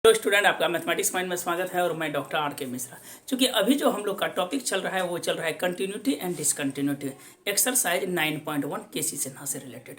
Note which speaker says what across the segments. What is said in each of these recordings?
Speaker 1: Hello student, आपका mathematics mind में स्वागत है और मैं डॉक्टर आर के मिश्रा। चूंकि अभी जो हम लोग का टॉपिक चल रहा है वो चल रहा है कंटिन्यूटी एंड डिसकंटिन्यूटी, एक्सरसाइज 9.1 केसी सिन्हा से रिलेटेड।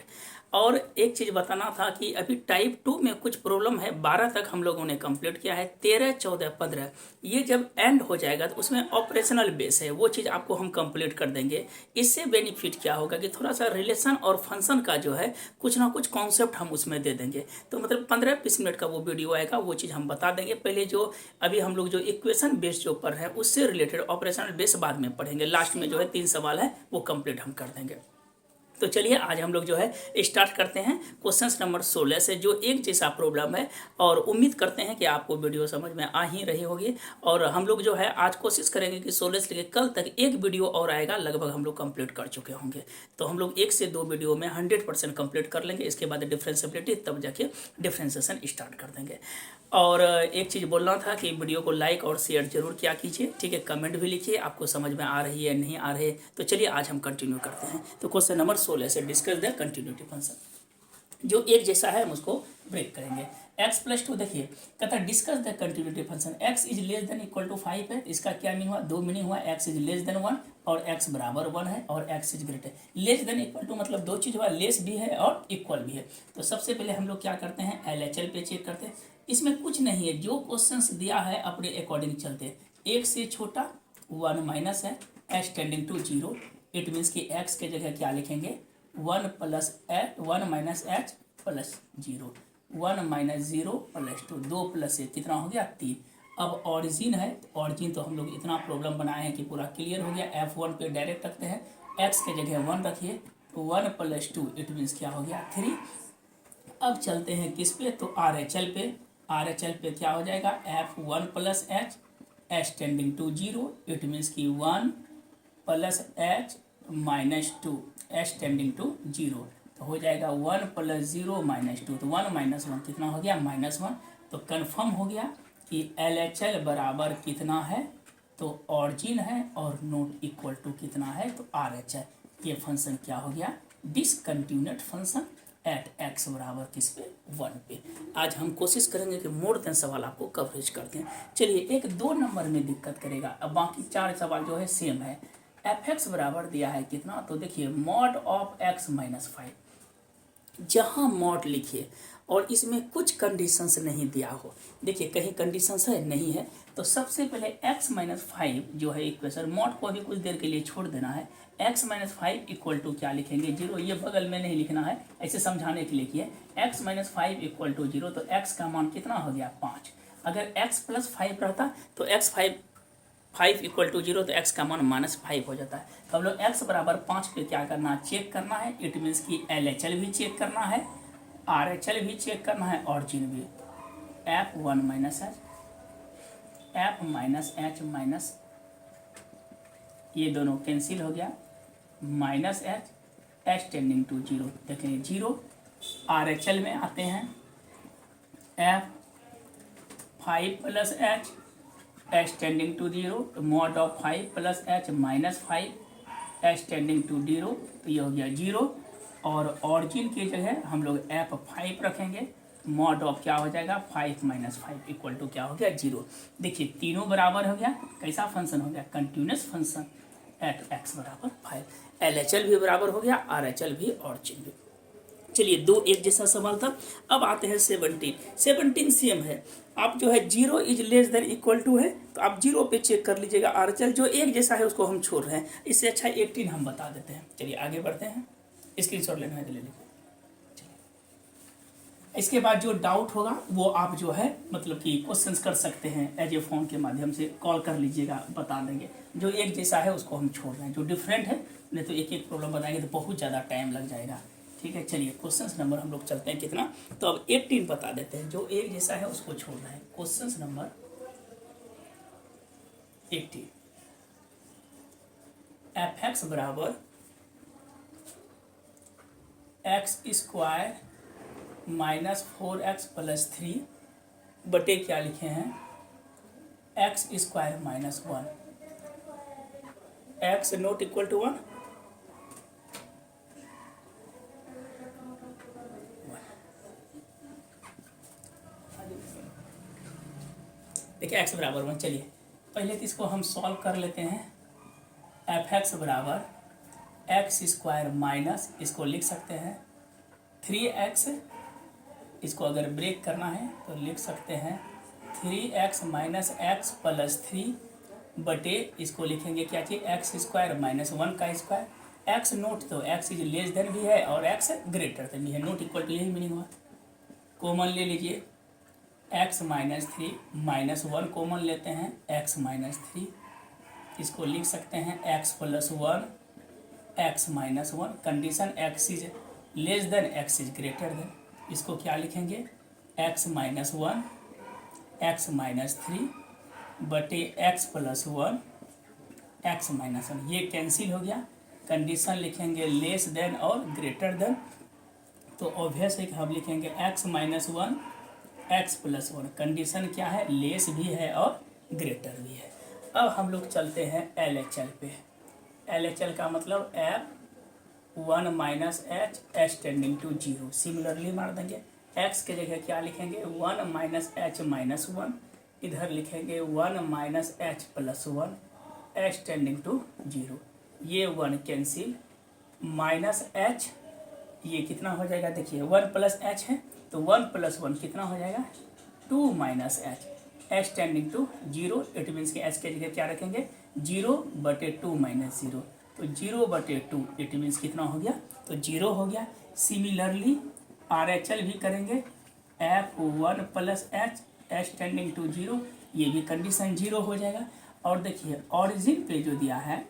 Speaker 1: और एक चीज़ बताना था कि अभी टाइप 2 में कुछ प्रॉब्लम है। 12 तक हम लोगों ने कंप्लीट किया है। 13, 14, 15 ये जब एंड हो जाएगा तो उसमें ऑपरेशनल बेस है, वो चीज़ आपको हम कंप्लीट कर देंगे। इससे बेनिफिट क्या होगा कि थोड़ा सा रिलेशन और फंक्शन का जो है कुछ ना कुछ कॉन्सेप्ट हम उसमें दे देंगे। तो मतलब 15-20 मिनट का वो वीडियो आएगा, वो चीज़ हम बता देंगे। पहले जो अभी हम लोग जो इक्वेशन बेस जो पढ़ रहे हैं उससे रिलेटेड ऑपरेशनल बेस बाद में पढ़ेंगे। लास्ट में जो है 3 सवाल है वो कंप्लीट हम कर देंगे। तो चलिए आज हम लोग जो है स्टार्ट करते हैं क्वेश्चन नंबर 16 से, जो एक जैसा प्रॉब्लम है। और उम्मीद करते हैं कि आपको वीडियो समझ में आ ही रही होगी। और हम लोग जो है आज कोशिश करेंगे कि 16 से लेकर कल तक एक वीडियो और आएगा, लगभग हम लोग कंप्लीट कर चुके होंगे। तो हम लोग 1 से 2 वीडियो में 100% कंप्लीट कर लेंगे। इसके बाद डिफ्रेंशिएबिलिटी, तब जाके डिफ्रेंशिएशन स्टार्ट कर देंगे। और एक चीज़ बोलना था कि वीडियो को लाइक और शेयर जरूर किया कीजिए, ठीक है। कमेंट भी लिखिए आपको समझ में आ रही है नहीं आ रही है। तो चलिए आज हम कंटिन्यू करते हैं। तो क्वेश्चन नंबर 16 से डिस्कस द कंटिन्यूटी फंक्शन, जो एक जैसा है हम उसको ब्रेक करेंगे। x+2 देखिए, कहता है discuss the continuity function. x is less than equal to 5 है। इसका क्या मीनिंग हुआ? दो मीनिंग हुआ। x इज लेस देन 1 और x बराबर 1 है, और x is greater. Less than equal to मतलब दो चीज़ हुआ, लेस भी है और इक्वल भी है। तो सबसे पहले हम लोग क्या करते हैं, LHL पे चेक करते हैं। इसमें कुछ नहीं है, जो क्वेश्चंस दिया है अपने अकॉर्डिंग चलते हैं। एक से छोटा 1 माइनस है, h tending to 0। It means कि x के जगह क्या लिखेंगे, 1 minus h plus 0। 1 minus 0 plus 2, 2 plus 1 कितना हो गया, 3। अब ऑरिजिन है, ऑरिजिन तो हम लोग इतना प्रॉब्लम बनाए हैं कि पूरा क्लियर हो गया। F1 पे डायरेक्ट रखते हैं, x के जगह 1 रखिए, तो 1 प्लस 2 इट मीन्स क्या हो गया, 3। अब चलते हैं किस पे, तो RHL पे। RHL पे क्या हो जाएगा, F1 plus h tending to 0। It means कि 1 plus h minus 2 h tending to 0। तो हो जाएगा 1 प्लस 0 माइनस 2, तो 1 माइनस 1 कितना हो गया, -1। तो कन्फर्म हो गया कि LHL बराबर कितना है, तो ऑरिजिन है, और नॉट इक्वल टू कितना है, तो RHL। ये फंक्शन क्या हो गया, डिसकंटिन्यूट फंक्शन एट x बराबर किस पे, 1 पे। आज हम कोशिश करेंगे कि मोर देन सवाल आपको कवरेज कर दें। चलिए, एक 2 नंबर में दिक्कत करेगा। अब बाकी 4 सवाल जो है सेम है। fx बराबर दिया है कितना, तो देखिए मॉड ऑफ x माइनस 5, जहाँ मॉड लिखिए और इसमें कुछ कंडीशंस नहीं दिया हो। देखिए कहीं कंडीशंस है, नहीं है। तो सबसे पहले x माइनस 5 जो है इक्वेशन, मॉड को अभी कुछ देर के लिए छोड़ देना है। x माइनस 5 इक्वल टू क्या लिखेंगे, 0। ये बगल में नहीं लिखना है, ऐसे समझाने के लिए किए। x माइनस 5 इक्वल टू 0, तो x का मान कितना हो गया, 5। अगर x प्लस 5 रहता तो x 5 इक्वल टू 0, तो x का मान -5 हो जाता है। तो हम लोग x बराबर 5 पे क्या करना, चेक करना है। इट मीन्स कि LHL भी चेक करना है, RHL भी चेक करना है, ऑरिजिन भी। F1 minus f minus h minus, ये दोनों कैंसिल हो गया, माइनस h टेंडिंग टू 0। देखें 0। RHL में आते हैं, F5 plus h tending to 0, तो mod of 5 plus h minus 5 h tending to 0, तो ये हो गया 0। और ऑरिजिन की जगह हम लोग F5 रखेंगे, मॉड ऑफ क्या हो जाएगा, 5 माइनस 5 इक्वल टू क्या हो गया, 0। देखिए तीनों बराबर हो गया। कैसा फंक्शन हो गया, कंटिन्यूस फंक्शन एट x बराबर 5। LHL भी बराबर हो गया, RHL भी, ऑरिजिन भी। चलिए, दो एक जैसा सवाल था। अब आते हैं 17 सेम है। आप जो है 0 is less than equal to है, तो आप 0 पे चेक कर लीजिएगा। RHL जो एक जैसा है उसको हम छोड़ रहे हैं, इससे अच्छा 18 हम बता देते हैं। चलिए आगे बढ़ते हैं, स्क्रीनशॉट लेना है तो ले लीजिए। इसके बाद जो डाउट होगा वो आप जो है मतलब कि क्वेश्चंस कर सकते हैं, एज ए फोन के माध्यम से कॉल कर लीजिएगा, बता देंगे। जो एक जैसा है उसको हम छोड़ रहे हैं, जो डिफरेंट है नहीं तो एक एक प्रॉब्लम बताएंगे तो बहुत ज़्यादा टाइम लग जाएगा, ठीक है। चलिए क्वेश्चन नंबर हम लोग चलते हैं कितना, तो अब 18 बता देते हैं। जो एक जैसा है उसको छोड़ रहे हैं। क्वेश्चन नंबर 18, f(x) बराबर x² माइनस 4x प्लस 3 बटे क्या लिखे हैं, x² minus 1। x not equal to 1, देखिए एक्स बराबर 1। चलिए पहले तो इसको हम सॉल्व कर लेते हैं। एफ एक्स बराबर एक्स स्क्वायर माइनस, इसको लिख सकते हैं 3x, इसको अगर ब्रेक करना है तो लिख सकते हैं 3x माइनस एक्स प्लस 3 बटे, इसको लिखेंगे क्या चीज़, एक्स स्क्वायर माइनस 1 का स्क्वायर। एक्स नोट तो एक्स इज लेस देन भी है और एक्स ग्रेटर देन भी है, नोट इक्वल टू यही मीनिंग हुआ। कॉमन ले लीजिए, एक्स माइनस 3 माइनस 1 कॉमन लेते हैं, एक्स माइनस 3, इसको लिख सकते हैं x plus 1 x minus 1। Condition x is less then x is greater then, इसको क्या लिखेंगे एक्स माइनस 1 एक्स माइनस 3 बटे एक्स प्लस 1 एक्स माइनस 1। ये कैंसिल हो गया। कंडीशन लिखेंगे लेस देन और ग्रेटर देन, तो ऑब्वियस है कि हम लिखेंगे x minus 1 x plus 1। Condition क्या है, लेस भी है और ग्रेटर भी है। अब हम लोग चलते हैं LHL पे। LHL का मतलब f 1 minus H H tending to 0। Similarly मार देंगे, एक्स के जगह क्या लिखेंगे 1 माइनस एच माइनस 1, इधर लिखेंगे 1 minus h plus 1 h tending to 0। ये 1 कैंसिल, माइनस एच ये कितना हो जाएगा, देखिए 1 प्लस एच है तो 1 प्लस 1 कितना हो जाएगा 2 minus H H tending to 0। It means कि एच के जगह क्या रखेंगे 0 बटे 2 माइनस 0, तो 0 बटे 2 इट मीन्स कितना हो गया, तो 0 हो गया। सिमिलरली RHL भी करेंगे, F1 plus h H tending to 0, ये भी कंडीशन 0 हो जाएगा। और देखिए ऑरिजिन पे जो दिया है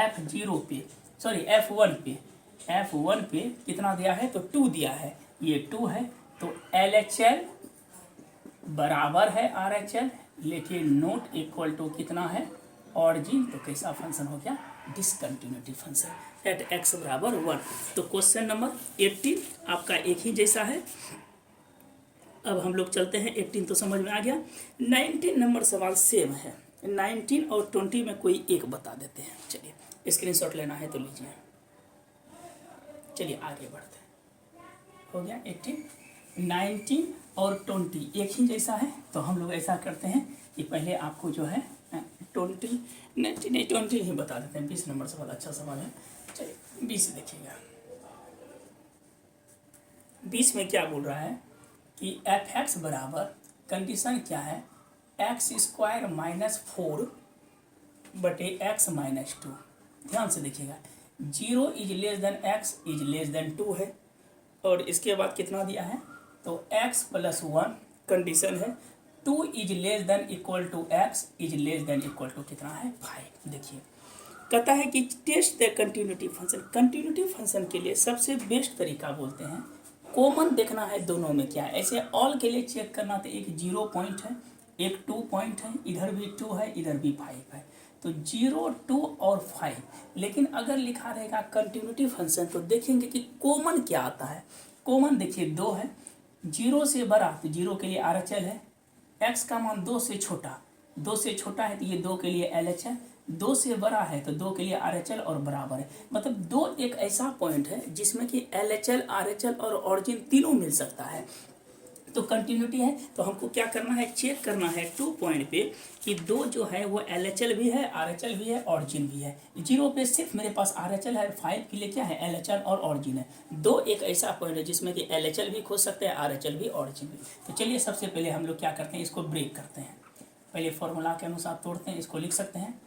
Speaker 1: F0 पे, सॉरी F1 पे कितना दिया है, तो 2 दिया है, ये 2 है, तो LHL बराबर है RHL, लेकिन नोट इक्वल टू कितना है ऑरिजिन, तो कैसा फंक्शन हो गया, डिसकंटिन्यूटी फंक्शन एट x बराबर 1। तो क्वेश्चन नंबर 18 आपका एक ही जैसा है। अब हम लोग चलते हैं 18 तो समझ में आ गया। 19 नंबर सवाल सेम है, 19 और 20 में कोई एक बता देते हैं। चलिए स्क्रीनशॉट लेना है तो लीजिए। चलिए आगे बढ़ते हैं। हो गया 18, 19 और 20 एक ही जैसा है, तो हम लोग ऐसा करते हैं कि पहले आपको जो है 20 19 20 ही बता देते हैं। 20 नंबर सवाल अच्छा सवाल है। चलिए 20 देखिएगा। 20 में क्या बोल रहा है कि एफ एक्स बराबर, कंडीशन क्या है, एक्स स्क्वायर माइनस 4 बटे एक्स माइनस 2। ध्यान से देखिएगा, 0 is less then x is less then 2 है, और इसके बाद कितना दिया है, तो x प्लस 1 कंडीशन है, 2 is less than equal to x is less than equal to कितना है 5। देखिए कहता है कि test the continuity function. Continuity function के लिए सबसे बेस्ट तरीका बोलते हैं कॉमन देखना है दोनों में क्या है। ऐसे ऑल के लिए चेक करना, तो एक 0 पॉइंट है, एक 2 पॉइंट है, इधर भी 2 है, इधर भी 5 है, तो 0 2 और 5। लेकिन अगर लिखा रहेगा कंटिन्यूटी फंक्शन तो देखेंगे कि कॉमन क्या आता है। कॉमन देखिए 2 है, 0 से बड़ा तो 0 के लिए RHL है, x का मान 2 से छोटा, 2 से छोटा है तो ये 2 के लिए LHL, 2 से बड़ा है तो 2 के लिए RHL और बराबर है। मतलब 2 एक ऐसा पॉइंट है जिसमें कि LHL RHL और ऑरिजिन तीनों मिल सकता है, तो कंटिन्यूटी है। तो हमको क्या करना है, चेक करना है 2 पॉइंट पे कि 2 जो है वो LHL भी है, RHL भी है, ऑरिजिन भी है। 0 पे सिर्फ मेरे पास RHL है, 5 के लिए क्या है LHL और ऑरिजिन है। 2 एक ऐसा पॉइंट है जिसमें कि LHL भी खोज सकते हैं, RHL भी, ऑरिजिन भी। तो चलिए सबसे पहले हम लोग क्या करते हैं, इसको ब्रेक करते हैं। पहले फॉर्मूला के अनुसार तोड़ते हैं, इसको लिख सकते हैं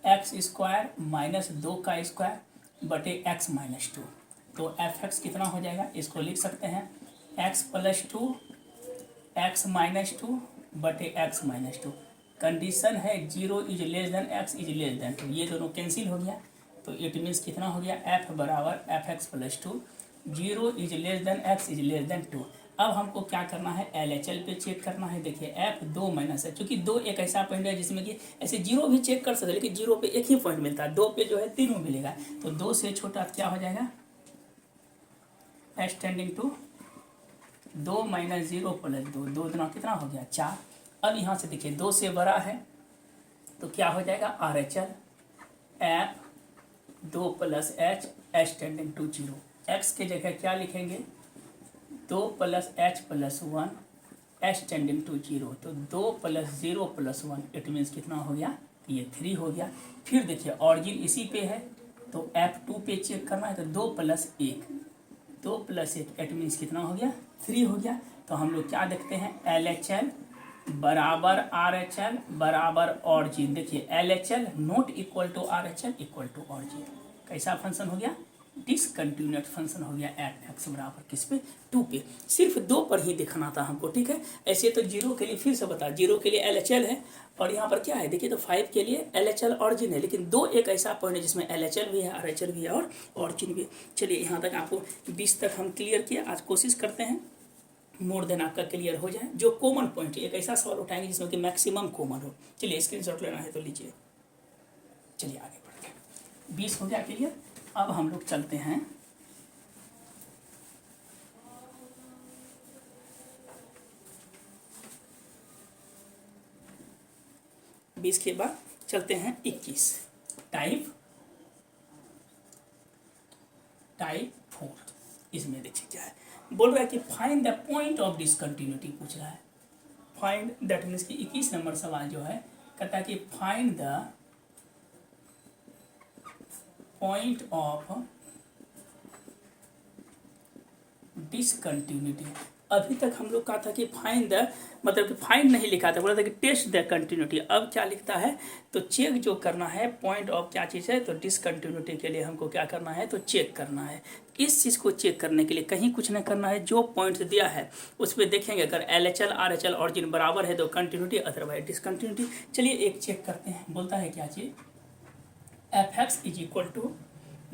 Speaker 1: एक्स स्क्वायर माइनस 2 का स्क्वायर बटे एक्स माइनस 2, तो एफ एक्स कितना हो जाएगा, इसको लिख सकते हैं एक्स प्लस 2 एक्स माइनस 2 बटे एक्स माइनस 2। कंडीशन है 0 is less then x is less then 2, ये दोनों कैंसिल हो गया, तो इट मीन्स कितना हो गया एफ बराबर F x plus 2, 0 is less then x is less then 2। अब हमको क्या करना है, LHL पे चेक करना है। देखिए एफ 2 माइनस है, चूंकि 2 एक ऐसा पॉइंट है जिसमें कि ऐसे 0 भी चेक कर सकते हैं, लेकिन 0 पे एक ही पॉइंट मिलता है, 2 पे जो है तीनों मिलेगा, तो 2 से छोटा क्या हो जाएगा h tending to 2 minus 0 plus 2, 2 दुना कितना हो गया 4। अब यहाँ से देखिए 2 से बड़ा है तो क्या हो जाएगा RHL f 2 plus h H tending to 0। X के जगह क्या लिखेंगे 2 plus h plus 1 h tending to zero, तो 2 + 0 + 1 इट मीन्स कितना हो गया, ये 3 हो गया। फिर देखिए ऑरिजिन इसी पे है तो F2 पे चेक करना है, तो 2 + 1, 2 + 1 इट मीन्स कितना हो गया, 3 हो गया। तो हम लोग क्या देखते हैं, LHL बराबर RHL बराबर ऑरिजिन। देखिए LHL not equal to RHL equal to origin. कैसा फंक्शन हो गया, डिसकंटिन्यूट फंक्शन हो गया एट एक्स बराबर किस पे, 2 पे। सिर्फ 2 पर ही दिखाना था हमको, ठीक है। ऐसे तो 0 के लिए फिर से बता, 0 के लिए LHL है और यहाँ पर क्या है देखिए, तो 5 के लिए LHL ऑरिजिन है, लेकिन 2 एक ऐसा पॉइंट है जिसमें LHL भी है, RHL भी है और ऑरिजिन भी है। चलिए यहाँ तक आपको 20 तक हम क्लियर किया। आज कोशिश करते हैं मोर देन आपका क्लियर हो जाए। जो कॉमन पॉइंट है, एक ऐसा सवाल उठाएंगे जिसमें कि मैक्सिमम कॉमन हो। चलिए स्क्रीनशॉट लेना है तो लीजिए। चलिए आगे बढ़ते हैं। 20 हो गया क्लियर। अब हम लोग चलते हैं 20 के बाद चलते हैं 21 टाइप 4। इसमें देखिए क्या है, बोल रहा है कि find the point of discontinuity पूछ रहा है। फाइंड दैट मीन्स कि 21 नंबर सवाल जो है कहता है कि find the point of discontinuity. अभी तक हम लोग कहा था कि फाइंड द, मतलब कि फाइंड नहीं लिखा था, बोला था कि टेस्ट द कंटिन्यूटी। अब क्या लिखता है, तो चेक जो करना है पॉइंट ऑफ क्या चीज़ है, तो डिसकंटिन्यूटी के लिए हमको क्या करना है, तो चेक करना है। इस चीज़ को चेक करने के लिए कहीं कुछ नहीं करना है, जो पॉइंट दिया है उस पर देखेंगे, अगर LHL RHL ऑरिजिन बराबर है तो कंटिन्यूटी, अदरवाइज डिसकंटिन्यूटी। चलिए एक चेक करते हैं, बोलता है क्या चीज़, fx इज इक्वल टू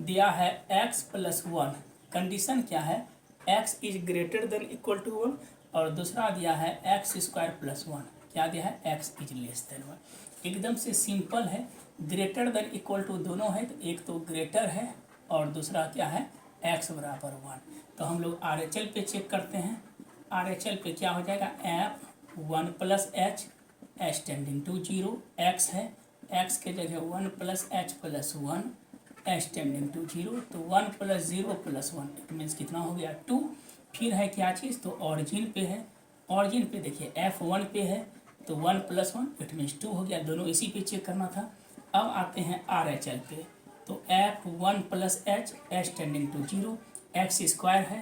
Speaker 1: दिया है x + 1, कंडीशन क्या है, x is greater than equal to 1, और दूसरा दिया है x² + 1, क्या दिया है, x इज लेस देन 1। एकदम से सिंपल है, ग्रेटर देन इक्वल टू दोनों है, तो एक तो ग्रेटर है और दूसरा क्या है, x बराबर 1। तो हम लोग RHL पे चेक करते हैं। RHL पे क्या हो जाएगा, F1 + h h tending to 0, x है, x के जगह 1 + h + 1 h टेंडिंग टू 0, तो 1 + 0 + 1 इट मीन्स कितना हो गया, 2। फिर है क्या चीज़, तो ऑरिजिन पे है। ऑरिजिन पे देखिए F1 पे है, तो 1 + 1 इट मीन्स 2 हो गया। दोनों इसी पे चेक करना था। अब आते हैं RHL पे, तो F1 + h h tending to 0, x² है,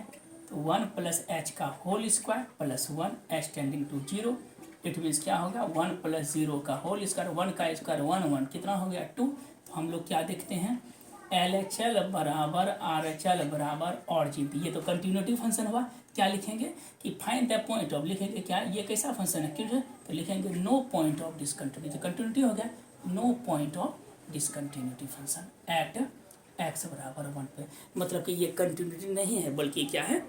Speaker 1: तो 1 + h का whole square + 1 h tending to 0 it means क्या होगा, 1 + 0 का होल स्क्वायर, 1 का स्क्वायर 1 1 कितना हो गया, 2। तो हम लोग क्या देखते हैं, LHL बराबर RHL बराबर ऑरिजिन। ये तो कंटिन्यूटी फंक्शन हुआ। क्या लिखेंगे कि फाइंड द पॉइंट ऑफ, लिखेंगे क्या, ये कैसा फंक्शन है, क्यों है, तो लिखेंगे नो पॉइंट ऑफ डिसकंटिन्यूटी। तो कंटिन्यूटी हो गया, no point of discontinuity function at x बराबर 1 पे। मतलब कि ये कंटिन्यूटी नहीं है बल्कि क्या है,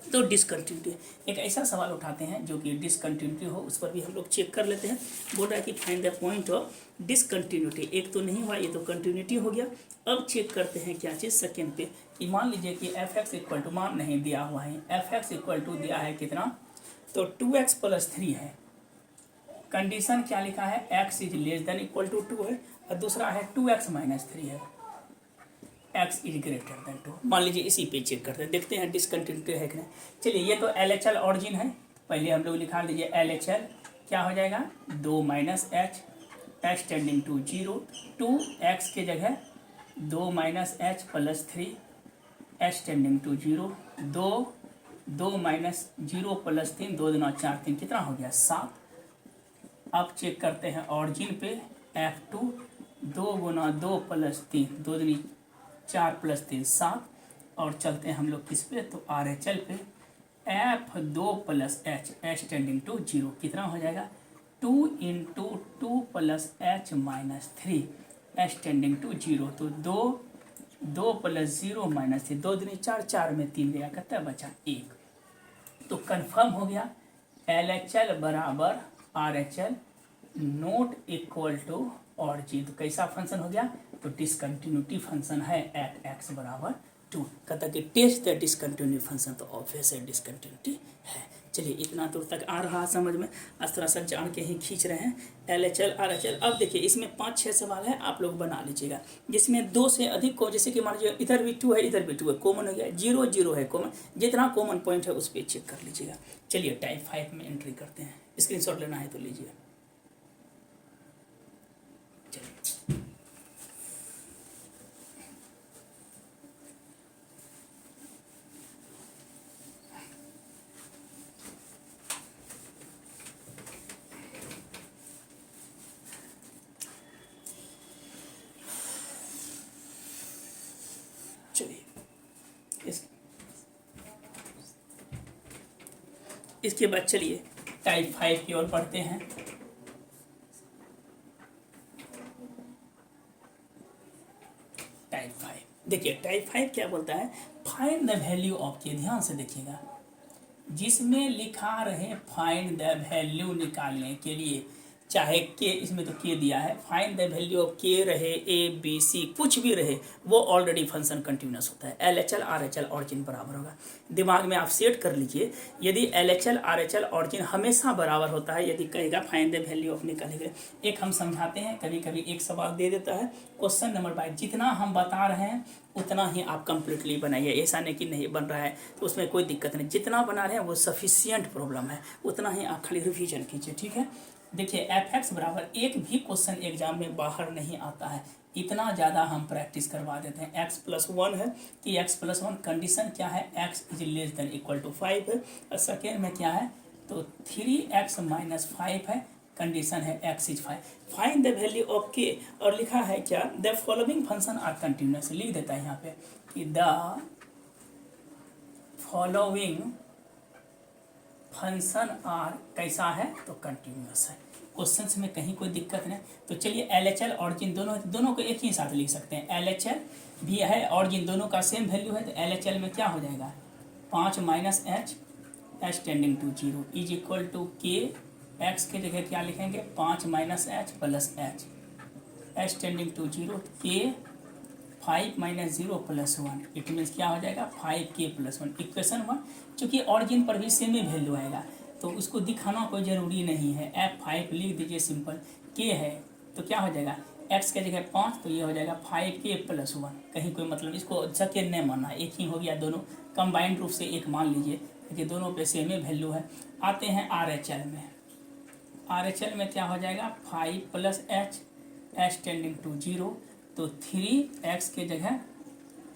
Speaker 1: तो डिसकंटिन्यूटी। एक ऐसा सवाल उठाते हैं जो कि डिसकंटिन्यूटी हो, उस पर भी हम लोग चेक कर लेते हैं। बोल रहा है कि find the point of discontinuity. एक तो नहीं हुआ, ये तो कंटिन्यूटी हो गया। अब चेक करते हैं क्या चीज़, सेकेंड पे, कि मान लीजिए कि fx इक्वल टू, मान नहीं दिया हुआ है, fx इक्वल टू दिया है कितना, तो 2x + 3 है। कंडीशन क्या लिखा है, x is less than equal to 2 है, और दूसरा है 2x - 3 है, x इज ग्रेटर देन 2। मान लीजिए इसी पे चेक करते हैं, देखते हैं डिसकंटिन्यूटी है कि नहीं। चलिए ये तो LHL ऑरिजिन है, पहले हम लोग लिखा लीजिए LHL क्या हो जाएगा, 2 - h h tending to 0, 2x के जगह 2 - h + 3 h टेंडिंग टू 0, 2 2 - 0 + 3 2 दूना 4 3 कितना हो गया, 7। अब चेक करते हैं ऑरिजिन पे, F2 2 × 2 + 3 2 दूनी 4 + 3 7। और चलते हैं हम लोग किस पे, तो RHL पे, F2 + h h tending to 0 कितना हो जाएगा, 2 × 2 + h - 3 h टेंडिंग टू 0, तो 2 2 + 0 - 3 2 दूनी 4 4 में 3 गया, कितना बचा, 1। तो कंफर्म हो गया LHL बराबर RHL not equal to origin. तो कैसा फंक्शन हो गया, तो डिसकंटिन्यूटी फंक्शन है एट x बराबर 2। कहता कि टेस्ट द डिसकंटिन्यूटी फंक्शन, तो ऑब्वियस है डिसकंटिन्यूटी है। चलिए इतना दूर तक आ रहा समझ में, इस तरह से जान के ही खींच रहे हैं LHL RHL। अब देखिए इसमें 5-6 सवाल है, आप लोग बना लीजिएगा, जिसमें 2 से अधिक को, जैसे कि मान लीजिए इधर भी 2 है इधर भी 2 है, कॉमन हो गया, 0 0 है कॉमन, जितना कॉमन पॉइंट है उस पर चेक कर लीजिएगा। चलिए टाइप 5 में एंट्री करते हैं, स्क्रीनशॉट लेना है तो लीजिए। चलिए इसके बाद चलिए टाइप 5 की ओर बढ़ते हैं। टाइप 5 देखिए, टाइप 5 क्या बोलता है, फाइंड द वैल्यू ऑफ के, ध्यान से देखिएगा, जिसमें लिखा रहे फाइंड द वैल्यू निकालने के लिए, चाहे के, इसमें तो के दिया है, फाइंड द वैल्यू ऑफ के रहे, ABC कुछ भी रहे, वो ऑलरेडी फंक्शन कंटिन्यूस होता है। LHL RHL ऑरिजिन बराबर होगा। दिमाग में आप सेट कर लीजिए, यदि LHL RHL ऑरिजिन हमेशा बराबर होता है, यदि कहेगा फाइंड द वैल्यू ऑफ निकालेंगे, एक हम समझाते हैं, कभी कभी एक सवाल दे देता है, क्वेश्चन नंबर 5 जितना हम बता रहे हैं उतना ही आप कंप्लीटली बनाइए, ऐसा नहीं कि नहीं बन रहा है तो उसमें कोई दिक्कत नहीं, जितना बना रहे हैं वो सफिशियंट प्रॉब्लम है, उतना ही आप खाली रिवीजन कीजिए, ठीक है। देखिए fx बराबर एक भी क्वेश्चन एग्जाम में बाहर नहीं आता है, इतना ज़्यादा हम प्रैक्टिस करवा देते हैं। x+1 है कि x+1 कंडीशन क्या है, x is less than equal to 5 है, और सेकेंड में क्या है तो 3x - 5 है, कंडीशन है x is 5। Find the value of k, और लिखा है क्या, the following function are continuous, लिख देता है यहाँ पे कि द फॉलोइंग फंक्शन आर कैसा है तो कंटिन्यूस है। क्वेश्चंस में कहीं कोई दिक्कत नहीं। तो चलिए LHL ऑरिजिन दोनों को एक ही साथ लिख सकते हैं, LHL भी है ऑरिजिन, दोनों का सेम वैल्यू है, तो LHL में क्या हो जाएगा 5 - h h tending to 0 is equal to k, x के जगह क्या लिखेंगे 5 - h plus h, h tending to 0, k 5 - 0 + 1, it means क्या हो जाएगा 5k + 1। इक्वेशन 1, चूँकि ऑरिजिन पर भी सेम ही वैल्यू आएगा तो उसको दिखाना कोई ज़रूरी नहीं है, F5 लिख दीजिए सिंपल, k है तो क्या हो जाएगा x के जगह 5, तो ये हो जाएगा 5k + 1, कहीं कोई मतलब इसको सेकेंड नहीं मानना है, एक ही हो गया, दोनों कंबाइंड रूप से एक मान लीजिए, क्योंकि दोनों पे सेम ही वैल्यू है। आते हैं RHL में, RHL में क्या हो जाएगा 5 + h h टेंडिंग टू 0, तो 3x के जगह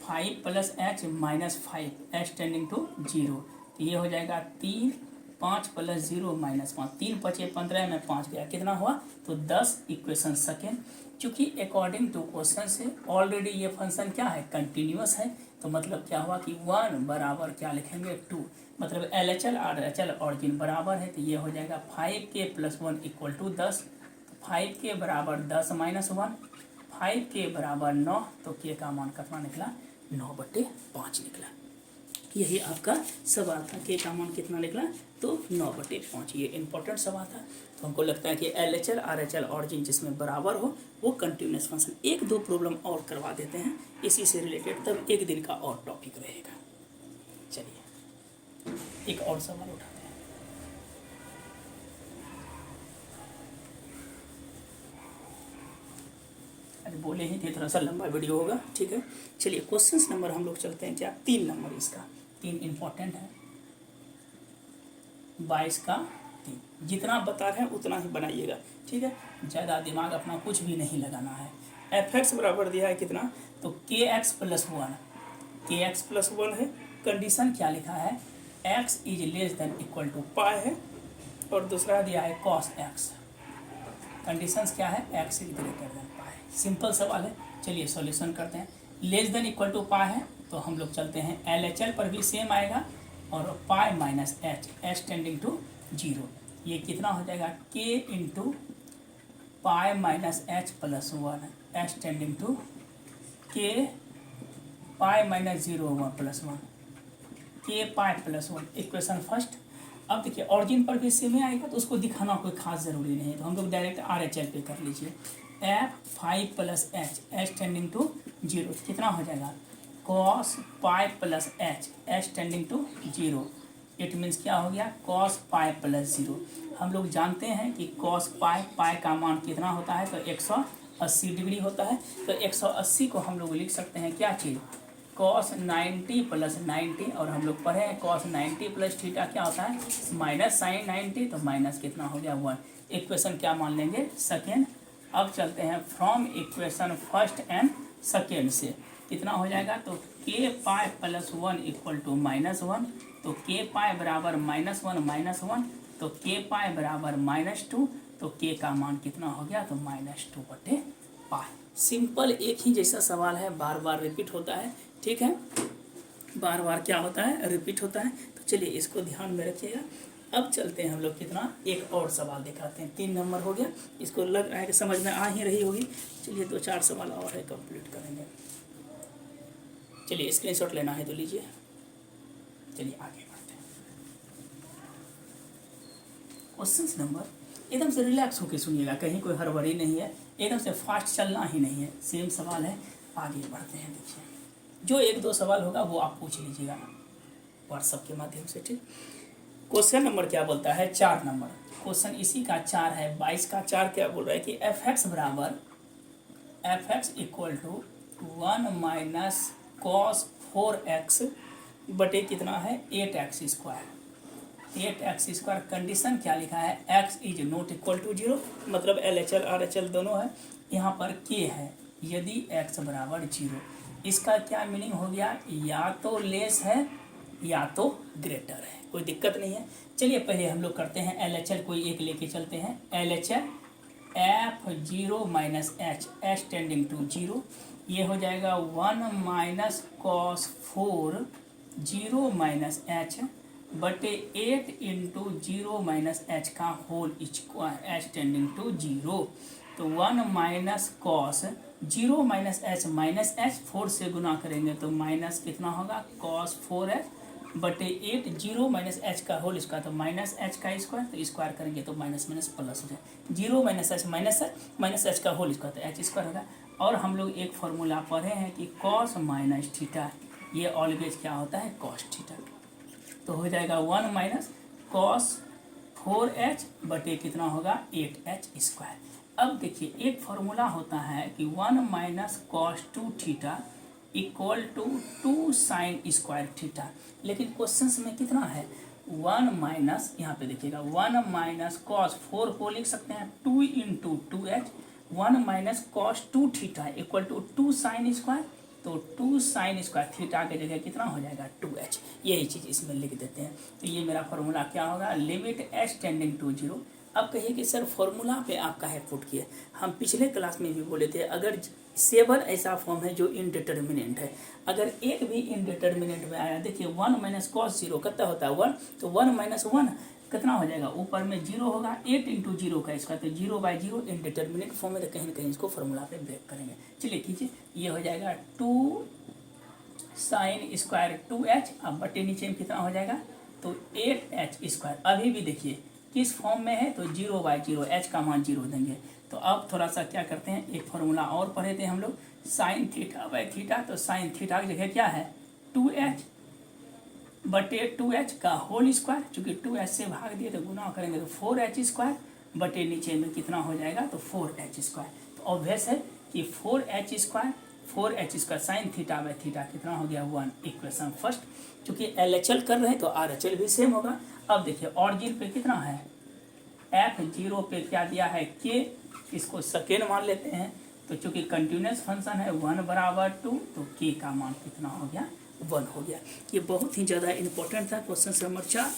Speaker 1: 5 + h - 5 h टेंडिंग टू 0, तो ये हो जाएगा 3, 5 + 0 - 5, 3 × 15 में 5 गया, कितना हुआ तो 10, इक्वेशन सेकेंड। चूँकि अकॉर्डिंग टू क्वेश्चन से ऑलरेडी ये फंक्शन क्या है कंटिन्यूस है, तो मतलब क्या हुआ कि 1 बराबर क्या लिखेंगे 2, मतलब LHL RHL ऑरिजिन बराबर है, तो ये हो जाएगा 5k + 1 इक्वल टू 10, तो 5k बराबर 10 - 1, 5k बराबर 9, तो k का मान कितना निकला 9/5 निकला। यही आपका सवाल था, k का मान कितना निकला तो 9/5, ये इंपॉर्टेंट सवाल था। तो हमको लगता है कि LHL RHL ऑरिजिन जिसमें बराबर हो वो कंटिन्यूस फंक्शन। 1-2 प्रॉब्लम और करवा देते हैं इसी से रिलेटेड, तब एक दिन का और टॉपिक रहेगा। चलिए एक और सवाल उठाते हैं। अरे बोले ही थे थोड़ा सा लंबा वीडियो होगा, ठीक है। चलिए क्वेश्चंस नंबर हम लोग चलते हैं, क्या 3 नंबर, इसका 3 इंपॉर्टेंट है, 22 का 3, जितना बता रहे हैं उतना ही बनाइएगा, ठीक है, ज़्यादा दिमाग अपना कुछ भी नहीं लगाना है। fx बराबर दिया है कितना तो kx + 1, kx + 1 है, कंडीशन क्या लिखा है x is less than equal to pi है, और दूसरा दिया है cos x, कंडीशंस क्या है x is greater than pi. Simple सवाल है, चलिए सॉल्यूशन करते हैं। Less than equal to pi है तो हम लोग चलते हैं LHL पर भी सेम आएगा, और pi - h h tending to 0, ये कितना हो जाएगा k × pi - h + 1 h tending to k pi - 0 1 + 1 k pi + 1, equation first. अब देखिए ऑरिजिन पर भी सेम ही आएगा तो उसको दिखाना कोई खास ज़रूरी नहीं है, तो हम लोग डायरेक्ट RHL पे कर लीजिए। F5 + h h tending to 0, कितना हो जाएगा cos pi + h h tending to 0, it means क्या हो गया, cos पाई प्लस 0। हम लोग जानते हैं कि cos पाई का मान कितना होता है, तो 180 डिग्री होता है। तो 180 को हम लोग लिख सकते हैं क्या चीज़, cos 90 प्लस 90, और हम लोग पढ़े हैं cos 90 प्लस थीटा क्या होता है, माइनस साइन 90, तो माइनस कितना हो गया 1। इक्वेशन क्या मान लेंगे, सेकेंड। अब चलते हैं from equation first and second से कितना हो जाएगा, तो k pi plus 1 equal to -1, तो k पाई बराबर -1, तो k पाई बराबर -2, तो k का मान कितना हो गया, तो -2/पाई। सिंपल एक ही जैसा सवाल है, बार बार रिपीट होता है, ठीक है, बार बार क्या होता है, रिपीट होता है। तो चलिए इसको ध्यान में रखिएगा। अब चलते हैं हम लोग कितना, एक और सवाल दिखाते हैं। 3 नंबर हो गया, इसको लग रहा है कि समझ में आ ही रही होगी। चलिए 2-4 सवाल और है, कंप्लीट करेंगे। चलिए स्क्रीनशॉट लेना है तो लीजिए। चलिए आगे बढ़ते हैं। क्वेश्चन नंबर, एकदम से रिलैक्स होकर सुनिएगा, कहीं कोई हड़बड़ी नहीं है, एकदम से फास्ट चलना ही नहीं है। सेम सवाल है, आगे बढ़ते हैं। देखिए जो 1-2 सवाल होगा वो आप पूछ लीजिएगा व्हाट्सएप के माध्यम से, ठीक। क्वेश्चन नंबर क्या बोलता है, 4 नंबर क्वेश्चन इसी का 4 है। 22 का 4 क्या बोल रहा है कि f(x) बराबर f(x) equal to 1 minus cos 4x बटे कितना है 8x square. 8x square condition क्या लिखा है, x is not equal to 0, मतलब LHL RHL दोनों है। यहाँ पर k है, यदि x बराबर 0, इसका क्या मीनिंग हो गया, या तो लेस है या तो ग्रेटर है, कोई दिक्कत नहीं है। चलिए पहले हम लोग करते हैं LHL, कोई एक लेके चलते हैं। LHL f0 minus h tending to 0, ये हो जाएगा 1 माइनस cos 4 0 माइनस h बटे 8 इंटू 0 माइनस h का whole square, h tending to 0। तो 1 माइनस cos 0 माइनस h 4 से गुना करेंगे तो माइनस कितना होगा, cos 4h बटे 8 0 माइनस h का होल स्क्वायर, तो माइनस h का स्क्वायर, तो स्क्वायर करेंगे तो माइनस माइनस प्लस हो जाए, 0 माइनस h माइनस h का होल स्क्वायर, तो h स्क्वायर होगा। और हम लोग एक फॉर्मूला पढ़े हैं कि cos माइनस थीटा ये ऑलवेज क्या होता है, cos थीटा। तो हो जाएगा 1 माइनस cos 4h बटे कितना होगा 8h स्क्वायर। अब देखिए एक फॉर्मूला होता है कि 1 minus cos 2 theta equal to 2 sine square theta, लेकिन क्वेश्चन में कितना है 1 माइनस, यहाँ पे देखिएगा 1 माइनस cos 4 को लिख सकते हैं 2 into 2h, 1 minus cos 2 theta equal to 2 sine square, तो 2 साइन स्क्वायर थीटा की जगह कितना हो जाएगा 2h, यही चीज़ इसमें लिख देते हैं। तो ये मेरा फॉर्मूला क्या होगा, लिमिट h टेंडिंग टू 0। अब कहिए कि सर फॉर्मूला पे आप काहे पुट किए, हम पिछले क्लास में भी बोले थे अगर 7 ऐसा फॉर्म है जो इनडिटर्मिनेंट है, अगर एक भी इनडिटर्मिनेंट में आया, देखिए 1 माइनस cos 0 कितना होता है 1, तो 1 माइनस 1 कितना हो जाएगा, ऊपर में 0 होगा, 8 इंटू 0 का स्क्वायर, तो 0/0 इनडिटर्मिनेंट फॉर्म में, तो कहीं ना कहीं इसको फॉर्मूला पे ब्रेक करेंगे। चलिए कीजिए, ये हो जाएगा 2 साइन स्क्वायर 2h, अब बटे नीचे में कितना हो जाएगा, तो 8h स्क्वायर। अभी भी देखिए किस फॉर्म में है, तो 0/0, h का मान 0 देंगे। तो अब थोड़ा सा क्या करते हैं, एक फॉर्मूला और पढ़े थे हम लोग, साइन थीटा बाई थीटा, तो साइन थीटा की जगह क्या है 2h बटे 2h का होल स्क्वायर, चूँकि 2h से भाग दिए तो गुना करेंगे तो 4h स्क्वायर बटे नीचे में कितना हो जाएगा, तो 4h स्क्वायर। तो ऑब्वियस है कि 4h square sine theta by theta कितना हो गया 1, इक्वेशन फर्स्ट। चूँकि LHL कर रहे हैं तो RHL भी सेम होगा। अब देखिए ऑरिजिन पे कितना है, f0 पे क्या दिया है k, इसको सेकेंड मान लेते हैं, तो चूँकि कंटिन्यूस फंक्शन है 1 बराबर 2, तो k का मान कितना हो गया 1 हो गया। ये बहुत ही ज़्यादा इंपॉर्टेंट था क्वेश्चन नंबर 4,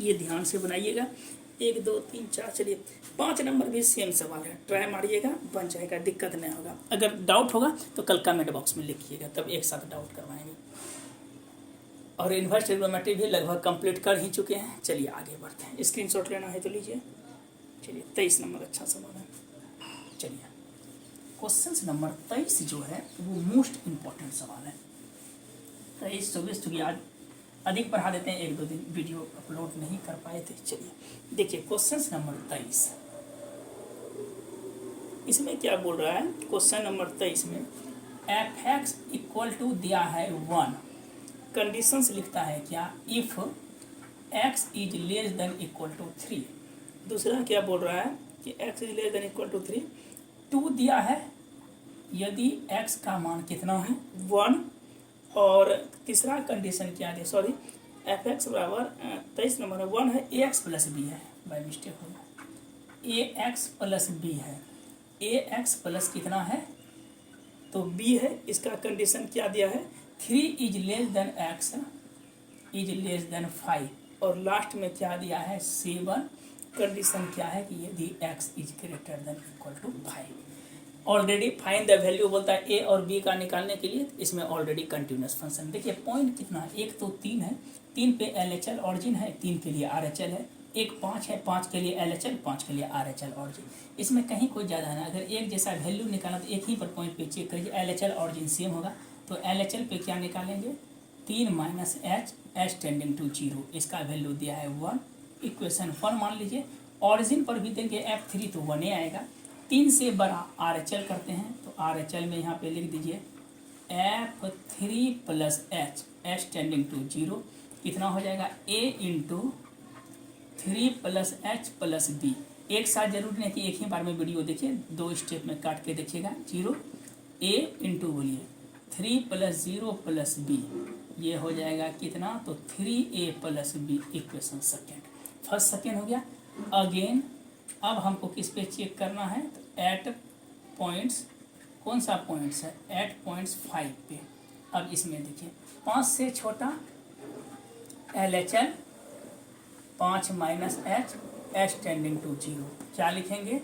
Speaker 1: ये ध्यान से बनाइएगा। 1 2 3 4, चलिए 5 नंबर भी सेम सवाल है, ट्राई मारिएगा, बन जाएगा, दिक्कत नहीं होगा। अगर डाउट होगा तो कल कमेंट बॉक्स में लिखिएगा, तब एक साथ डाउट करवाएंगे। और इन्वर्स ट्रिग्नोमेट्री भी लगभग कंप्लीट कर ही चुके हैं। चलिए आगे बढ़ते हैं, स्क्रीनशॉट लेना है तो लीजिए। चलिए 23 नंबर अच्छा सवाल है। चलिए क्वेश्चन नंबर 23 जो है वो मोस्ट इम्पॉर्टेंट सवाल है। 23 24 चूँकि आज अधिक पढ़ा देते हैं, 1-2 दिन वीडियो अपलोड नहीं कर पाए थे। चलिए देखिए क्वेश्चन नंबर 23, इसमें क्या बोल रहा है, क्वेश्चन नंबर 23 में f(x) इक्वल टू दिया है 1, कंडीशंस लिखता है क्या, if x is less than equal to 3। दूसरा क्या बोल रहा है कि x is less than equal to 3। 2 दिया है यदि x का मान कितना है 1, और तीसरा कंडीशन क्या है, सॉरी एफ एक्स बराबर 23 नंबर 1 है, ए एक्स प्लस बी है, बाई मिस्टेक हो गया, ए एक्स प्लस बी है, ए एक्स प्लस कितना है तो बी है। इसका कंडीशन क्या दिया है 3 is less then x is less then 5, और लास्ट में क्या दिया है 7। कंडीशन क्या है कि यदि x is greater than equal to 5। Already find the value बोलता है a और b का निकालने के लिए, इसमें ऑलरेडी कंटिन्यूस फंक्शन। देखिए पॉइंट कितना, एक तो 3 है, 3 पे LHL ऑरिजिन है, 3 के लिए RHL है, एक 5 है, 5 के लिए LHL, 5 के लिए RHL ऑरिजिन। इसमें कहीं कोई ज़्यादा है, अगर एक जैसा वैल्यू निकालना तो एक ही पर पॉइंट पे चेक करिए, LHL ऑरिजिन सेम होगा, तो LHL पे क्या निकालेंगे 3 माइनस एच टेंडिंग टू 0, इसका वैल्यू दिया है 1, इक्वेशन 1 मान लीजिए। ऑरिजिन पर भी देंगे F3 तो 1 आएगा। 3 से बड़ा RHL करते हैं, तो RHL में यहाँ पे लिख दीजिए F3 plus H tending to 0, कितना हो जाएगा A into 3 plus h plus b. एक साथ जरूरी नहीं कि एक ही बार में वीडियो देखिए, 2 स्टेप में काट के देखिएगा। 0 A इंटू बोलिए 3 प्लस 0 प्लस बी, ये हो जाएगा कितना तो 3A plus b, equation second. First second हो गया। अगेन अब हमको किस पे चेक करना है तो एट पॉइंट्स, कौन सा पॉइंट्स है एट पॉइंट्स 5 पे। अब इसमें देखिए 5 से छोटा LHL, 5 minus h tending to 0, क्या लिखेंगे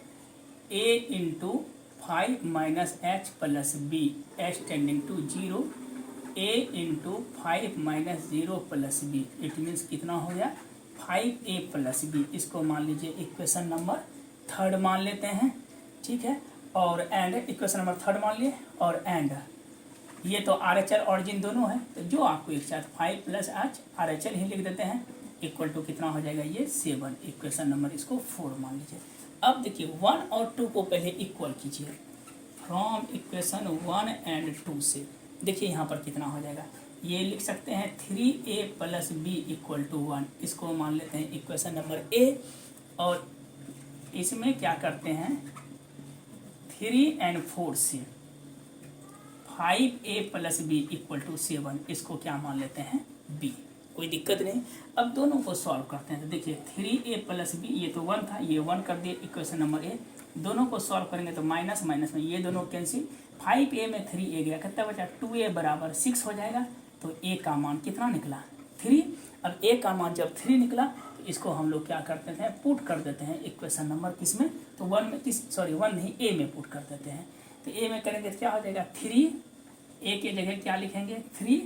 Speaker 1: A into 5 minus h plus b, h tending to 0, A into 5 minus 0 plus b, it means कितना हो गया 5A प्लस बी। इसको मान लीजिए इक्वेशन नंबर 3 मान लेते हैं, ठीक है। और एंड इक्वेशन नंबर 3 मान लिए, और एंड ये तो RHL ऑरिजिन दोनों है, तो जो आपको एक साथ 5 प्लस एच RHL ही लिख देते हैं, इक्वल टू कितना हो जाएगा ये 7, इक्वेशन नंबर इसको 4 मान लीजिए। अब देखिए 1 और 2 को पहले इक्वल कीजिए, फ्रॉम इक्वेशन 1 एंड 2 से। देखिए यहाँ पर कितना हो जाएगा, ये लिख सकते हैं 3A plus B equal to 1, इसको मान लेते हैं इक्वेशन नंबर A, और इसमें क्या करते हैं 3 एंड 4 से 5A plus B equal to 7, इसको क्या मान लेते हैं B, कोई दिक्कत नहीं। अब दोनों को सॉल्व करते हैं, तो देखिए 3A प्लस बी, ये तो 1 था, ये 1 कर दिए इक्वेशन नंबर A, दोनों को सॉल्व करेंगे तो माइनस माइनस में ये दोनों कैंसिल, 5A में 3A गया, कितना बचा 2A बराबर 6 हो जाएगा, तो A का मान कितना निकला 3। अब A का मान जब 3 निकला तो इसको हम लोग क्या करते हैं पुट कर देते हैं इक्वेशन नंबर किस में, तो 1 में, सॉरी 1 नहीं A में पुट कर देते हैं। तो A में करेंगे तो क्या हो जाएगा 3, A के जगह क्या लिखेंगे 3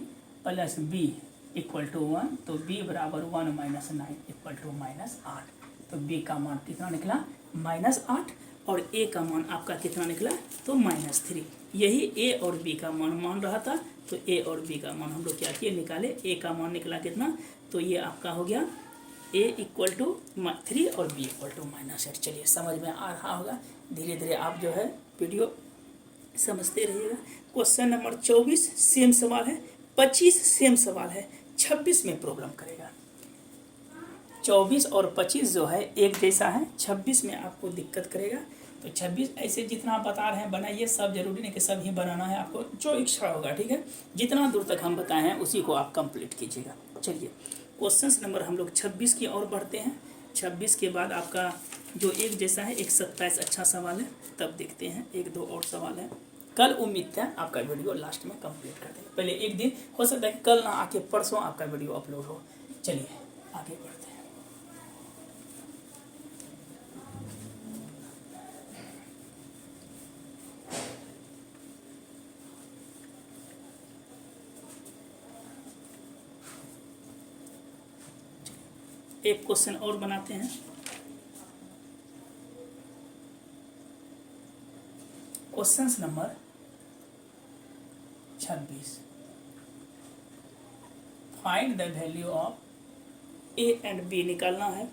Speaker 1: प्लस B इक्वल टू 1, तो B बराबर 1 माइनस 9 इक्वल टू माइनस 8, तो B का मान कितना निकला माइनस 8, और A का मान आपका कितना निकला तो माइनस 3। यही A और B का मान रहा था, तो A और B का मान हम लोग क्या किए निकाले, A का मान निकला कितना, तो ये आपका हो गया A इक्वल टू 3 और B इक्वल टू माइनस 8। चलिए समझ में आ रहा होगा, धीरे धीरे आप जो है वीडियो समझते रहिएगा। क्वेश्चन नंबर 24 सेम सवाल है, 25 सेम सवाल है, 26 में प्रॉब्लम करेगा। 24 और 25 जो है एक जैसा है, 26 में आपको दिक्कत करेगा। तो 26 ऐसे जितना आप बता रहे हैं बनाइए, सब जरूरी नहीं कि सब ही बनाना है, आपको जो इच्छा होगा, ठीक है। जितना दूर तक हम बताए हैं उसी को आप कंप्लीट कीजिएगा। चलिए क्वेश्चन नंबर हम लोग 26 की ओर बढ़ते हैं। 26 के बाद आपका जो एक जैसा है, एक 27 अच्छा सवाल है, तब देखते हैं 1-2 और सवाल है। कल उम्मीद है आपका वीडियो लास्ट में कंप्लीट कर देंगे। पहले एक दिन हो सकता है कल ना आके परसों आपका वीडियो अपलोड हो। चलिए आगे बढ़ते हैं। एक क्वेश्चन और बनाते हैं। Question number 26, find the value of A and B निकालना है।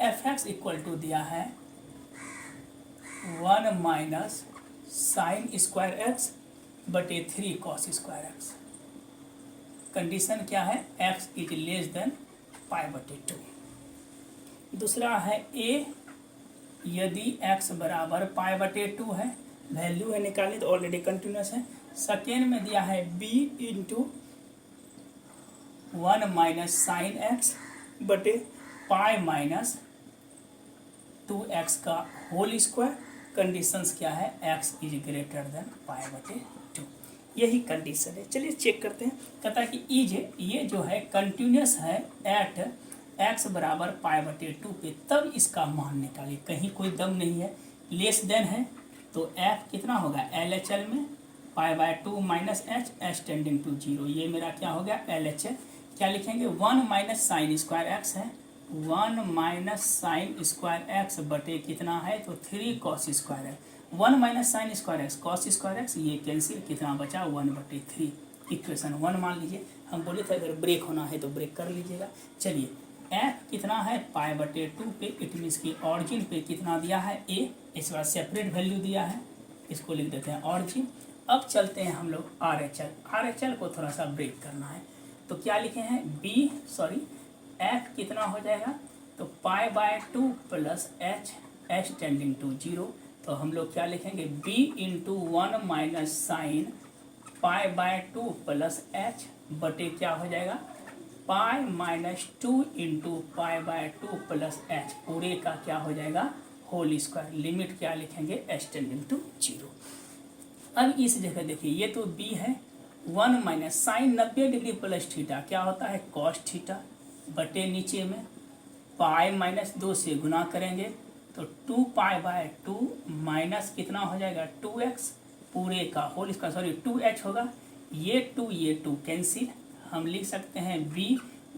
Speaker 1: fx इक्वल टू दिया है 1 माइनस साइन स्क्वायर एक्स बटे 3 कॉस स्क्वायर एक्स। कंडीशन क्या है x इज लेस देन π/2। दूसरा है a, यदि x बराबर π/2 है, वैल्यू है निकाली तो ऑलरेडी कंटिन्यूस है। सेकेंड में दिया है b into 1 minus sine x बटे पाई माइनस 2x का होल स्क्वायर। कंडीशंस क्या है, x इज ग्रेटर देन π/2, यही कंडीशन है। चलिए चेक करते हैं। कहता है कि इज, ये जो है कंटिन्यूस है एट x बराबर π/2 पे, तब इसका मान निकालिए। कहीं कोई दम नहीं है, लेस देन है तो f कितना होगा LHL में π/2 माइनस h टेंडिंग टू 0, ये मेरा क्या हो गया LHL। क्या लिखेंगे, 1 माइनस साइन स्क्वायर एक्स है, 1 माइनस साइन स्क्वायर एक्स बटे कितना है तो 3 कॉस स्क्वायर है। 1 minus sine square x cos square x, ये कैंसिल, कितना बचा 1/3। इक्वेशन 1 मान लीजिए। हम बोले थे अगर ब्रेक होना है तो ब्रेक कर लीजिएगा। चलिए f कितना है π/2 पे, इट मीन्स की ऑरिजिन पे कितना दिया है a, इस बार सेपरेट वैल्यू दिया है, इसको लिख देते हैं ऑरिजिन। अब चलते हैं हम लोग RHL को थोड़ा सा ब्रेक करना है तो क्या लिखे हैं f कितना हो जाएगा तो π/2 प्लस h टेंडिंग टू 0, तो हम लोग क्या लिखेंगे b into 1 minus sine π/2 plus h बटे क्या हो जाएगा pi minus 2 into π/2 plus h, पूरे का क्या हो जाएगा होल स्क्वायर। लिमिट क्या लिखेंगे h टेंडिंग टू 0। अब इस जगह देखिए, ये तो b है, 1 minus sine 90 degree plus theta क्या होता है कॉस थीटा, बटे नीचे में पाई माइनस 2 से गुना करेंगे तो 2π/2 माइनस कितना हो जाएगा 2x, पूरे का होल इसका 2h होगा, ये 2 कैंसिल। हम लिख सकते हैं b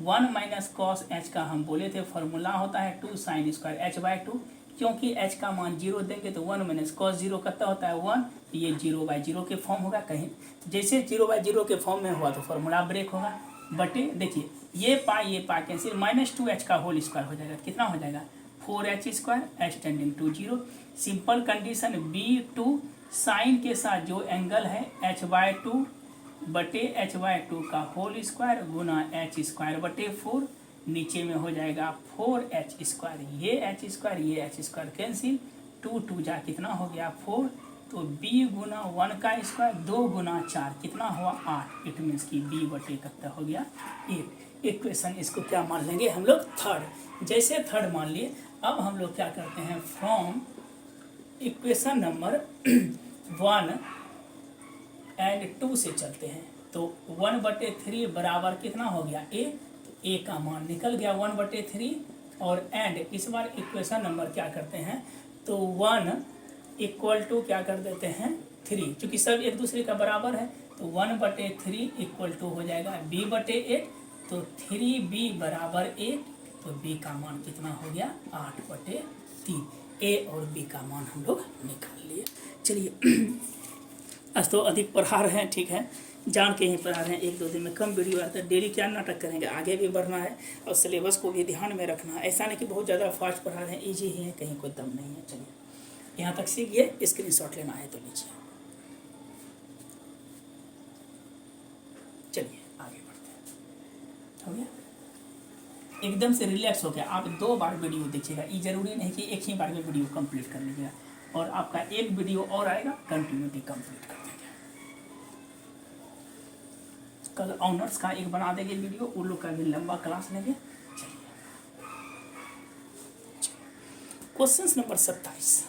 Speaker 1: 1 माइनस कॉस h का हम बोले थे फॉर्मूला होता है 2 साइन स्क्वायर h/2, क्योंकि h का मान 0 देंगे तो 1 माइनस कॉस 0 कितना होता है 1, ये 0/0 के फॉर्म होगा। कहीं जैसे 0/0 के फॉर्म में हुआ तो फॉर्मूला ब्रेक होगा, बटे देखिए ये पाई कैंसिल, माइनस 2h का होल स्क्वायर हो जाएगा, कितना हो जाएगा 4h² h tending to 0। Simple condition b2 sine के साथ जो एंगल है h/2 बटे h/2 का होल स्क्वायर गुना h²/4, नीचे में हो जाएगा 4h², ये h² कैंसिल, 2 जा कितना हो गया 4, तो b गुना 1 का स्क्वायर 2 गुना 4 कितना हुआ 8, इट मीन्स की b बटे कितना हो गया 1। इक्वेशन इसको क्या मान लेंगे हम लोग थर्ड। जैसे थर्ड मान लिए, अब हम लोग क्या करते हैं फ्रॉम इक्वेशन नंबर 1 एंड 2 से चलते हैं तो 1/3 बराबर कितना हो गया a, तो a का मान निकल गया 1/3, और एंड इस बार इक्वेशन नंबर क्या करते हैं तो 1 इक्वल टू क्या कर देते हैं 3, क्योंकि सब एक दूसरे का बराबर है तो 1/3 इक्वल टू हो जाएगा b/8, तो 3b बराबर 8, तो b का मान कितना हो गया 8/3। a और b का मान हम लोग निकाल लिए। चलिए आज तो अधिक पढ़ा रहे हैं, ठीक है, जान के ही पढ़ा रहे हैं। 1-2 दिन में कम वीडियो आता है, डेली क्या नाटक करेंगे, आगे भी बढ़ना है और सिलेबस को भी ध्यान में रखना है। ऐसा नहीं कि बहुत ज़्यादा फास्ट पढ़ा रहे हैं, ईजी ही है, कहीं कोई दम नहीं है। चलिए यहाँ तक सीखिए, स्क्रीनशॉट लेना है तो लीजिए। चलिए आगे बढ़ते हैं। हो गया, एकदम से रिलैक्स हो गया। आप 2 बार वीडियो देखिएगा, ये जरूरी नहीं कि एक ही बार में वीडियो कंप्लीट कर लीजिएगा, और आपका एक वीडियो और आएगा, कंटिन्यूटी कंप्लीट कर देंगे। कल ऑनर्स का एक बना देंगे वीडियो, उन लोग का भी लंबा क्लास लेंगे। चलिए क्वेश्चन नंबर 27,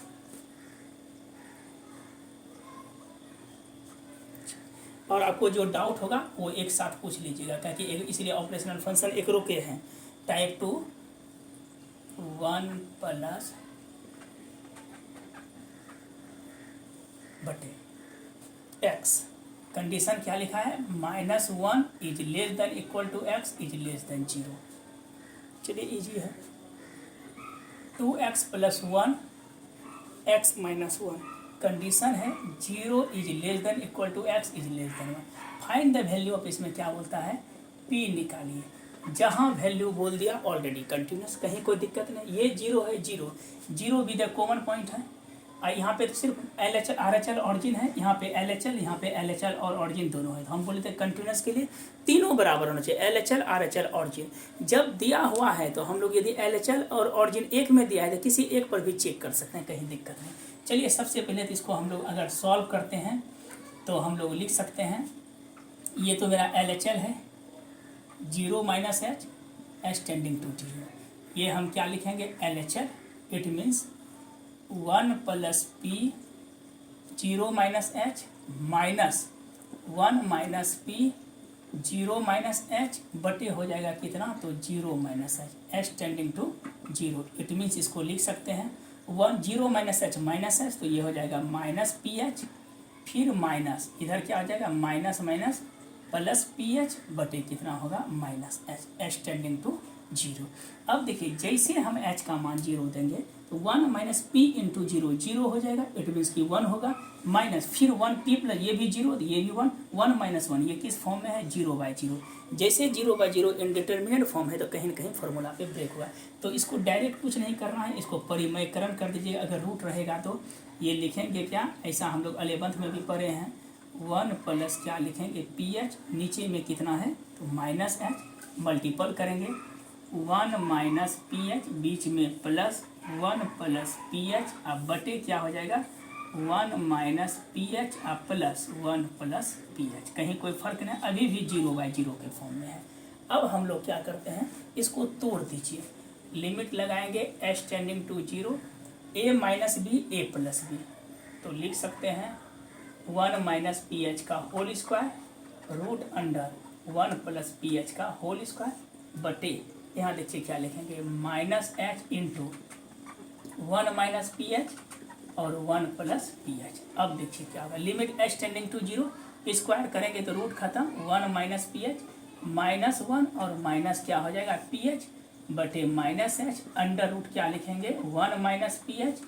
Speaker 1: और आपको जो डाउट होगा वो एक साथ पूछ लीजिएगा, ताकि इसलिए ऑपरेशनल फंक्शन एक रुके हैं। टाइप 2 1 प्लस बटे x, कंडीशन क्या लिखा है -1 is less than equal to x is less than 0। चलिए इजी है, 2x + 1 x - 1, कंडीशन है 0 is less than equal to x is less than 1। Find the value of, इसमें क्या बोलता है p निकालिए। जहाँ वैल्यू बोल दिया ऑलरेडी कंटिन्यूस, कहीं कोई दिक्कत नहीं। ये 0 है, 0 भी द कॉमन पॉइंट है, यहाँ पे तो सिर्फ L H L R H L origin है, यहाँ पे एल एच एल, यहाँ पे एल एच एल और ऑरिजिन दोनों है। तो हम बोले थे कंटिन्यूस के लिए तीनों बराबर होना चाहिए, L H L R H L origin. जब दिया हुआ है तो हम लोग यदि एल एच एल और ऑरिजिन एक में दिया है तो किसी एक पर भी चेक कर सकते हैं, कहीं दिक्कत नहीं। चलिए सबसे पहले तो इसको हम लोग अगर सॉल्व करते हैं तो हम लोग लिख सकते हैं, ये तो मेरा एल एच एल है, 0 minus H H tending to 0, ये हम क्या लिखेंगे L H L, it means 1 plus P 0 minus H minus 1 minus P 0 minus H बटे हो जाएगा कितना, तो 0 minus H H tending to 0। It means इसको लिख सकते हैं 0 माइनस एच, तो ये हो जाएगा माइनस पी एच, फिर माइनस इधर क्या हो जाएगा minus minus plus P H बटे कितना होगा minus H H tending to 0। अब देखिए जैसे हम h का मान 0 देंगे तो 1 माइनस पी इंटू 0 0 हो जाएगा, इट मीन्स कि 1 होगा, माइनस फिर 1 पी प्लस ये भी 0 तो ये भी 1, 1 माइनस 1 ये किस फॉर्म में है 0/0। जैसे 0/0 इनडिटर्मिनेट फॉर्म है तो कहीं ना कहीं फॉर्मूला पे ब्रेक हुआ है, तो इसको डायरेक्ट कुछ नहीं करना है, इसको परिमयकरण कर दीजिए। अगर रूट रहेगा तो ये लिखेंगे क्या, ऐसा हम लोग 11th में भी पढ़े हैं, 1 प्लस क्या लिखेंगे पी एच, नीचे में कितना है तो माइनस एच, मल्टीपल करेंगे 1 माइनस पी एच, बीच में प्लस 1 प्लस पी एच, अब बटे क्या हो जाएगा 1 माइनस पी एच अब प्लस 1 प्लस पी एच, कहीं कोई फर्क नहीं, अभी भी 0/0 के फॉर्म में है। अब हम लोग क्या करते हैं, इसको तोड़ दीजिए, लिमिट लगाएंगे H tending to 0, A minus B A plus B, तो लिख सकते हैं 1 माइनस पी एच का whole square root under 1 plus P H का होल स्क्वायर बटे, यहाँ देखिए क्या लिखेंगे minus H into 1 minus P H और 1 प्लस पी एच। अब देखिए क्या होगा, limit H tending to 0, square करेंगे तो रूट खत्म, 1 माइनस पी एच माइनस 1 और माइनस क्या हो जाएगा पी एच बटे माइनस एच, अंडर रूट क्या लिखेंगे 1 माइनस पी एच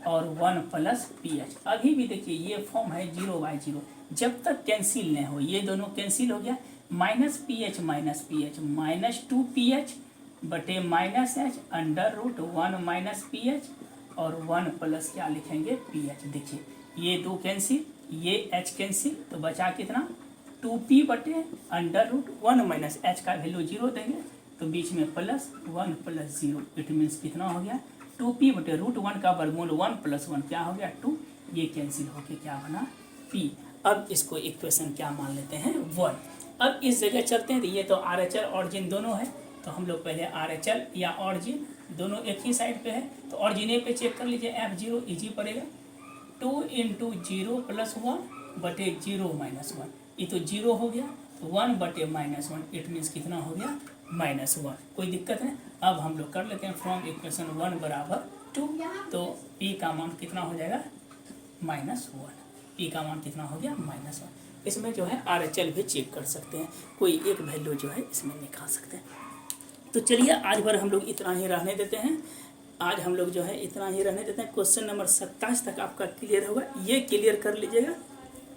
Speaker 1: और 1 प्लस पी एच। अभी भी देखिए ये फॉर्म है 0/0, जब तक कैंसिल नहीं हो, ये दोनों कैंसिल हो गया, minus P H minus 2 P H बटे minus H under root 1 minus P H और 1 प्लस क्या लिखेंगे पी एच। देखिए ये 2 कैंसिल, ये एच कैंसिल, तो बचा कितना 2p बटे अंडर रूट 1 माइनस एच का वैल्यू 0 देंगे तो बीच में प्लस 1 प्लस 0, इट मीन्स कितना हो गया 2p बटे रूट 1 का वर्गमूल 1 प्लस 1 क्या हो गया 2, ये कैंसिल होके क्या बना p। अब इसको इक्वेशन क्या मान लेते हैं 1। अब इस जगह चलते हैं, तो ये तो आर एच एल ऑरिजिन दोनों है, तो हम लोग पहले आर एच एल या ऑरिजिन दोनों एक ही साइड पे है, तो ऑरिजिन ए पे चेक कर लीजिए, F0 इजी पड़ेगा 2 इंटू 0 प्लस 1 बटे 0 माइनस 1, ये तो 0 हो गया, तो 1 बटे माइनस 1, इट मीन्स कितना हो गया -1, कोई दिक्कत नहीं। अब हम लोग कर लेते हैं फ्रॉम इक्वेशन 1 बराबर 2, तो p का मान कितना हो जाएगा -1, p का मान कितना हो गया -1। इसमें जो है आर एच एल भी चेक कर सकते हैं, कोई एक वैल्यू जो है इसमें निकाल सकते हैं। तो चलिए आज भर हम लोग इतना ही रहने देते हैं, आज हम लोग जो है इतना ही रहने देते हैं। क्वेश्चन नंबर 27 तक आपका क्लियर होगा, ये क्लियर कर लीजिएगा।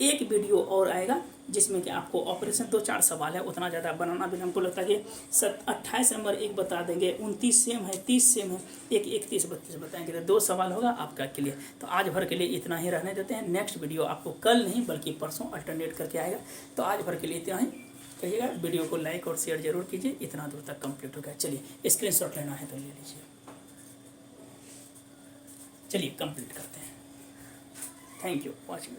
Speaker 1: एक वीडियो और आएगा जिसमें कि आपको ऑपरेशन 2-4 सवाल है, उतना ज़्यादा बनाना भी हमको लगता है कि 28 नंबर एक बता देंगे, 29 सेम है, 30 सेम है, एक 31-32 बताएंगे, तो 2 सवाल होगा आपका क्लियर। तो आज भर के लिए इतना ही रहने देते हैं, नेक्स्ट वीडियो आपको कल नहीं बल्कि परसों अल्टरनेट करके आएगा। तो आज भर के लिए इतना ही, कहिएगा वीडियो को लाइक और शेयर जरूर कीजिए, इतना दूर तक कंप्लीट हो गया। चलिए स्क्रीनशॉट लेना है तो ले लीजिए, चलिए कंप्लीट करते हैं। Thank you watching.